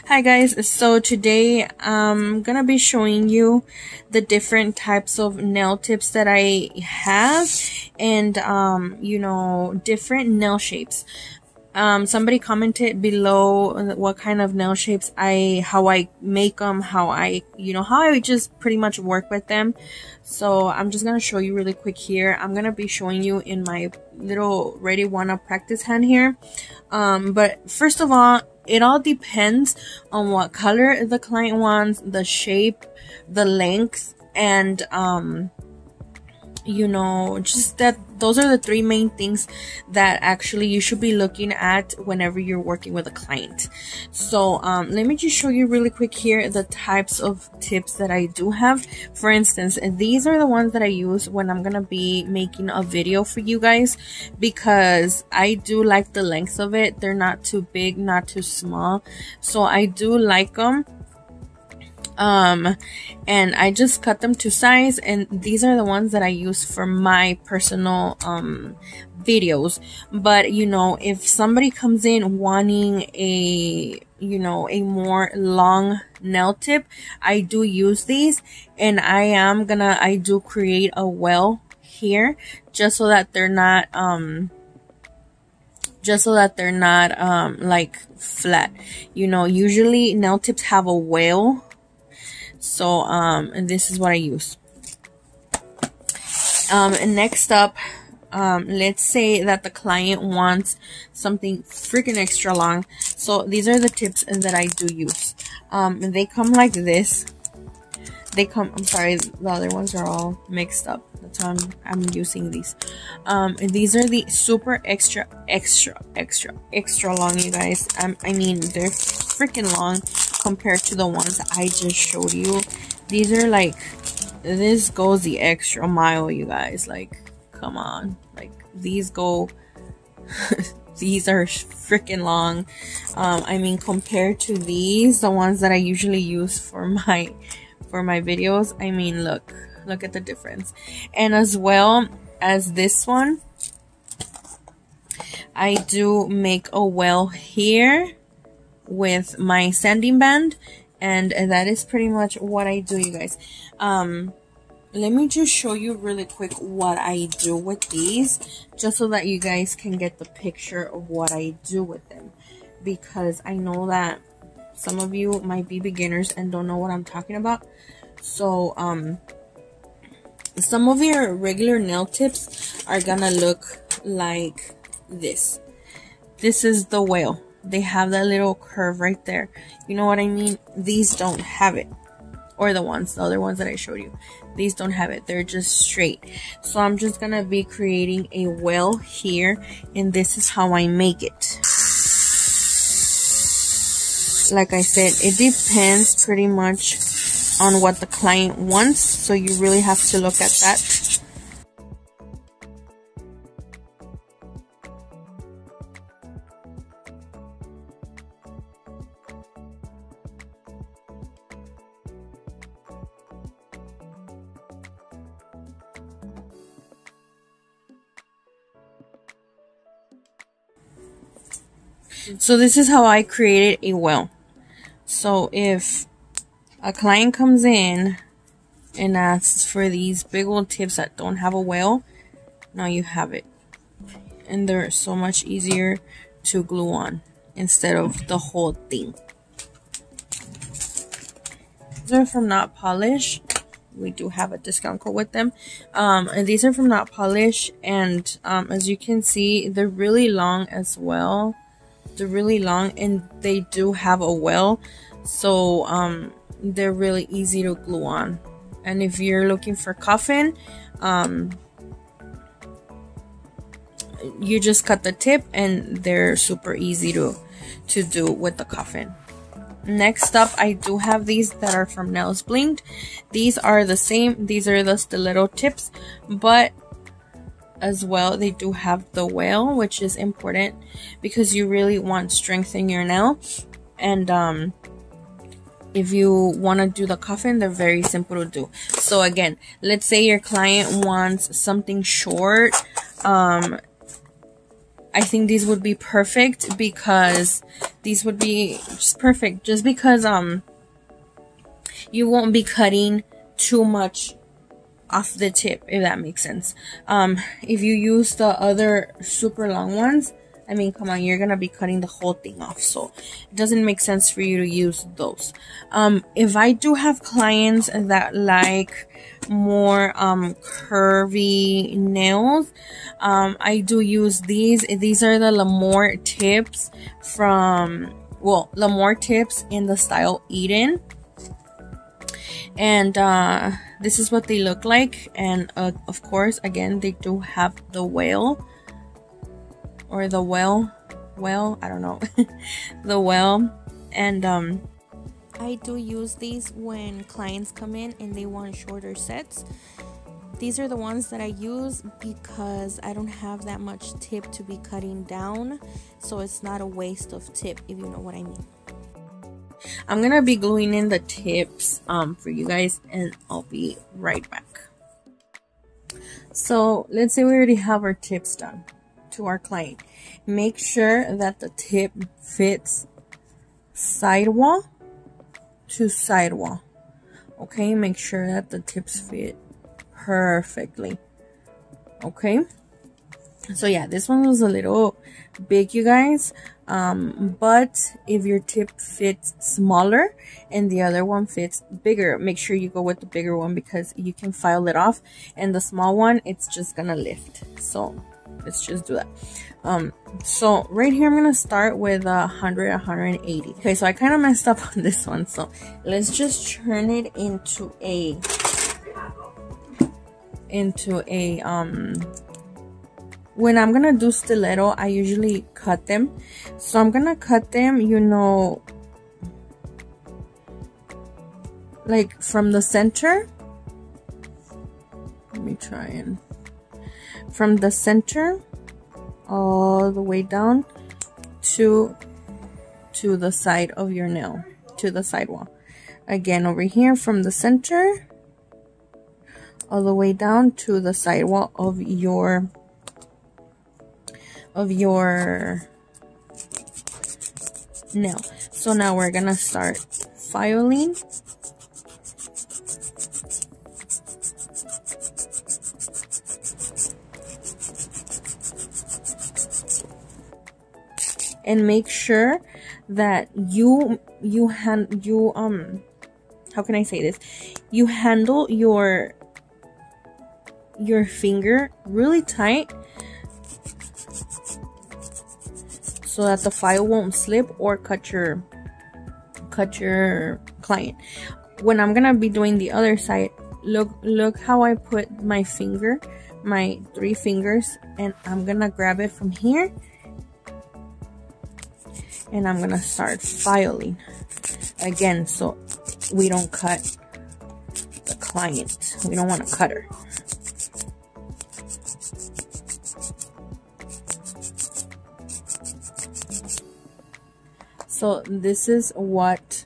Hi guys, so today I'm gonna be showing you the different types of nail tips that I have and different nail shapes. Somebody commented below what kind of nail shapes how I make them, how I just pretty much work with them. So I'm just gonna show you really quick here. I'm gonna be showing you in my little Ready Wanna practice hand here. But first of all, it all depends on what color the client wants, the shape, the length, and just that those are the three main things that actually you should be looking at whenever you're working with a client. So let me just show you really quick here the types of tips that I do have. For instance, these are the ones that I use when I'm gonna be making a video for you guys, because I do like the length of it. They're not too big, not too small, so I do like them. And I just cut them to size, and these are the ones that I use for my personal videos. But if somebody comes in wanting a more long nail tip, I do use these, and I do create a well here just so that they're not like flat. Usually nail tips have a well. So, and this is what I use. And next up, let's say that the client wants something freaking extra long. So these are the tips that I do use. They come like this. I'm sorry, the other ones are all mixed up. That's why I'm using these. And these are the super extra long, you guys. I mean, they're freaking long compared to the ones I just showed you. These are like, this goes the extra mile, you guys. Like, come on. Like, these go these are freaking long. I mean, compared to these, the ones that I usually use for my videos, I mean, look at the difference. And as well as this one, I do make a well here with my sanding band, and that is pretty much what I do, you guys. Let me just show you really quick what I do with these, just so that you guys can get the picture of what I do with them, because I know that some of you might be beginners and don't know what I'm talking about. So some of your regular nail tips are gonna look like this. This is the whale. They have that little curve right there. You know what I mean? These don't have it. Or the other ones that I showed you. These don't have it. They're just straight. So I'm just gonna be creating a well here, and this is how I make it. Like I said, it depends pretty much on what the client wants, so you really have to look at that. So this is how I created a well. So if a client comes in and asks for these big old tips that don't have a well, now you have it. And they're so much easier to glue on instead of the whole thing. These are from Notpolish. We do have a discount code with them. And these are from Notpolish, and as you can see, they're really long as well. They're really long, and they do have a well, so they're really easy to glue on. And if you're looking for Coffin, you just cut the tip, and they're super easy to do with the Coffin. Next up, I do have these that are from Nails Blinked. These are the same. These are the stiletto tips, but as well, they do have the whale, which is important because you really want strength in your nail. And if you want to do the Coffin, they're very simple to do. So again, let's say your client wants something short, I think these would be perfect because these would be just perfect. Just because you won't be cutting too much off the tip, if that makes sense. If you use the other super long ones, I mean, come on, you're gonna be cutting the whole thing off, so it doesn't make sense for you to use those. If I do have clients that like more curvy nails, I do use these. These are the L'Amour tips from, well, L'Amour tips in the style Eden. And this is what they look like. And of course, again, they do have the whale, or the well, I don't know, the well. And I do use these when clients come in and they want shorter sets. These are the ones that I use because I don't have that much tip to be cutting down, so it's not a waste of tip, if you know what I mean. I'm gonna be gluing in the tips for you guys, and I'll be right back. So let's say we already have our tips done to our client. Make sure that the tip fits sidewall to sidewall. Okay, make sure that the tips fit perfectly. Okay, so yeah, this one was a little big, you guys, but if your tip fits smaller and the other one fits bigger, make sure you go with the bigger one, because you can file it off, and the small one, it's just gonna lift. So let's just do that. So right here, I'm gonna start with 180. Okay, so I kind of messed up on this one, so let's just turn it into a when I'm gonna do stiletto, I usually cut them. So I'm gonna cut them, you know, like from the center. Let me try and from the center all the way down to the side of your nail, to the sidewall. Again, over here from the center all the way down to the sidewall of your nail. So now we're gonna start filing. And make sure that you how can I say this? You handle your finger really tight so that the file won't slip or cut your client. When I'm gonna be doing the other side, look how I put my finger, my 3 fingers, and I'm gonna grab it from here and I'm gonna start filing again, so we don't cut the client. We don't want to cut her. So this is what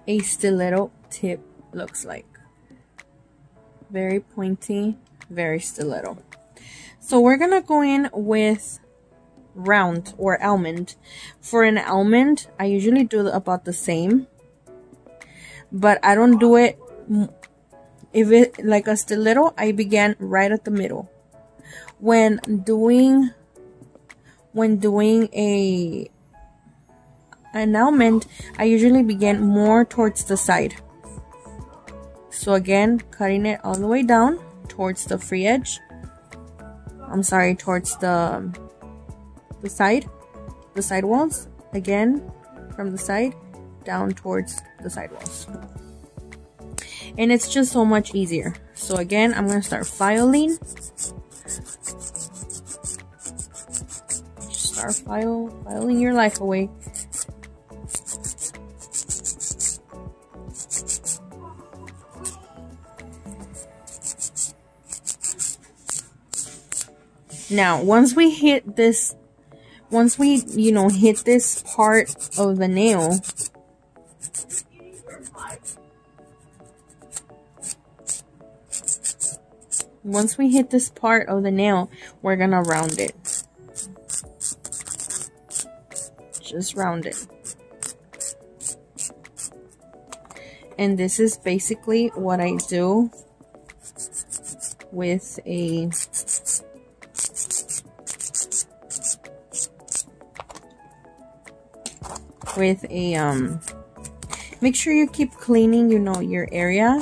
a stiletto tip looks like. Very pointy, very stiletto. So we're gonna go in with round or almond. For an almond, I usually do about the same, but I don't do it. If it like a stiletto, I began right at the middle. When doing an almond, I usually begin more towards the side. So again, cutting it all the way down towards the free edge. I'm sorry, towards the side walls. Again, from the side down towards the side walls. And it's just so much easier. So again, I'm gonna start filing. Start filing your life away. Now, once we hit this, hit this part of the nail, once we hit this part of the nail, we're gonna round it. Just round it. And this is basically what I do with a make sure you keep cleaning, you know, your area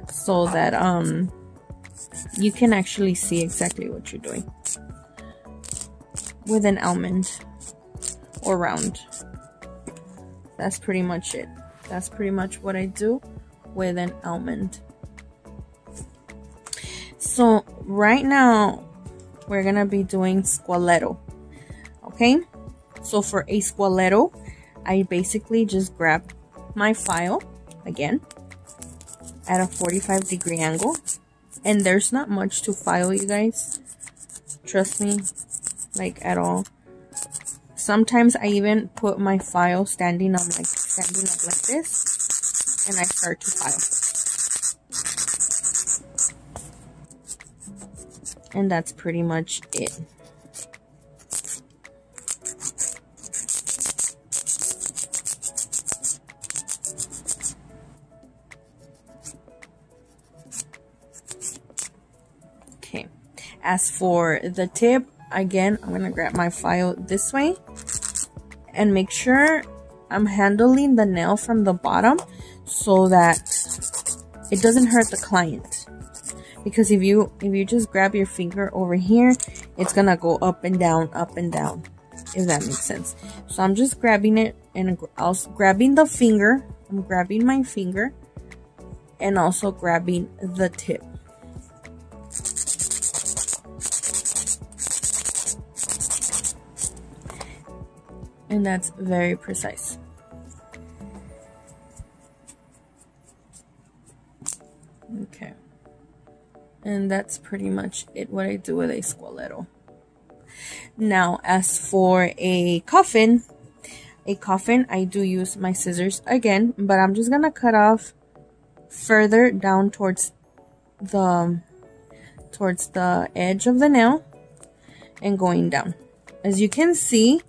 so that you can actually see exactly what you're doing with an almond or round. That's pretty much it. That's pretty much what I do with an almond. So right now we're gonna be doing Squaletto. Okay, so for a Squaletto, I basically just grab my file again at a 45-degree angle, and there's not much to file, you guys, trust me, like at all. Sometimes I even put my file standing up like this, and I start to file. And that's pretty much it. Okay, as for the tip, again, I'm gonna grab my file this way and make sure I'm handling the nail from the bottom so that it doesn't hurt the client. Because if you just grab your finger over here, it's gonna go up and down, if that makes sense. So I'm just grabbing it, and also grabbing the finger. I'm grabbing my finger and also grabbing the tip. And that's very precise. Okay. And that's pretty much it, what I do with a Squaletto. Now, as for a coffin, I do use my scissors again, but I'm just gonna cut off further down towards the edge of the nail and going down. As you can see,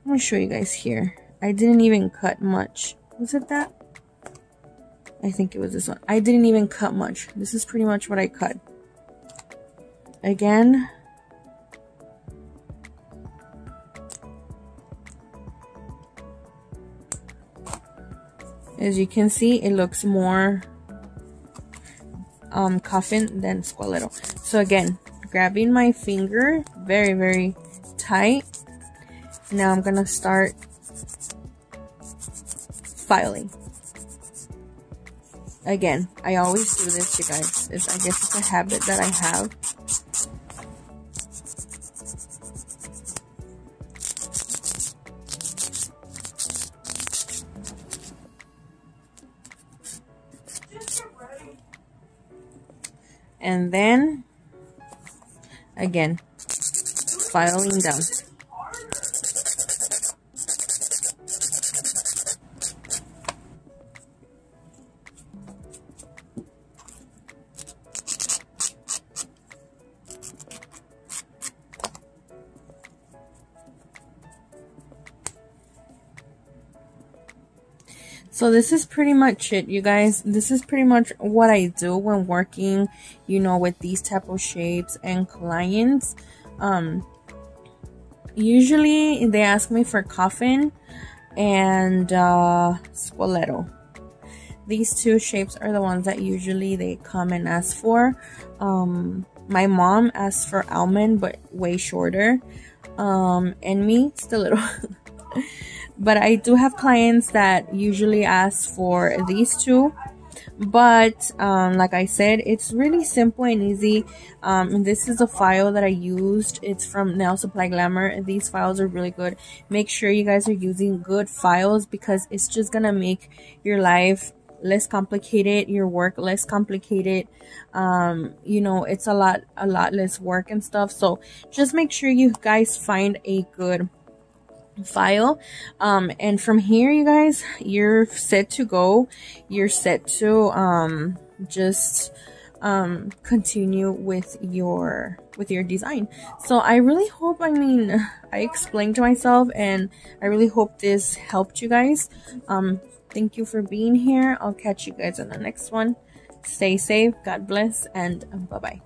I'm gonna show you guys here. I didn't even cut much. Was it that? I think it was this one. I didn't even cut much. This is pretty much what I cut. Again, as you can see, it looks more Coffin than Squaletto. So again, grabbing my finger very, very tight. Now I'm gonna start filing. Again, I always do this, you guys. I guess it's a habit that I have. And then, again, filing down. So this is pretty much it, you guys. This is pretty much what I do when working, you know, with these type of shapes and clients. Usually they ask me for Coffin and Squaletto. These two shapes are the ones that usually they come and ask for. My mom asks for Almond, but way shorter. And me, still little. But I do have clients that usually ask for these two. But like I said, it's really simple and easy. This is a file that I used. It's from Nail Supply Glamour. These files are really good. Make sure you guys are using good files, because it's just gonna make your life less complicated, your work less complicated. You know, it's a lot less work and stuff. So just make sure you guys find a good file, and from here, you guys, you're set to go. You're set to just continue with your design. So I really hope, I mean, I explained to myself, and I really hope this helped you guys. Thank you for being here. I'll catch you guys on the next one. Stay safe, God bless, and bye bye.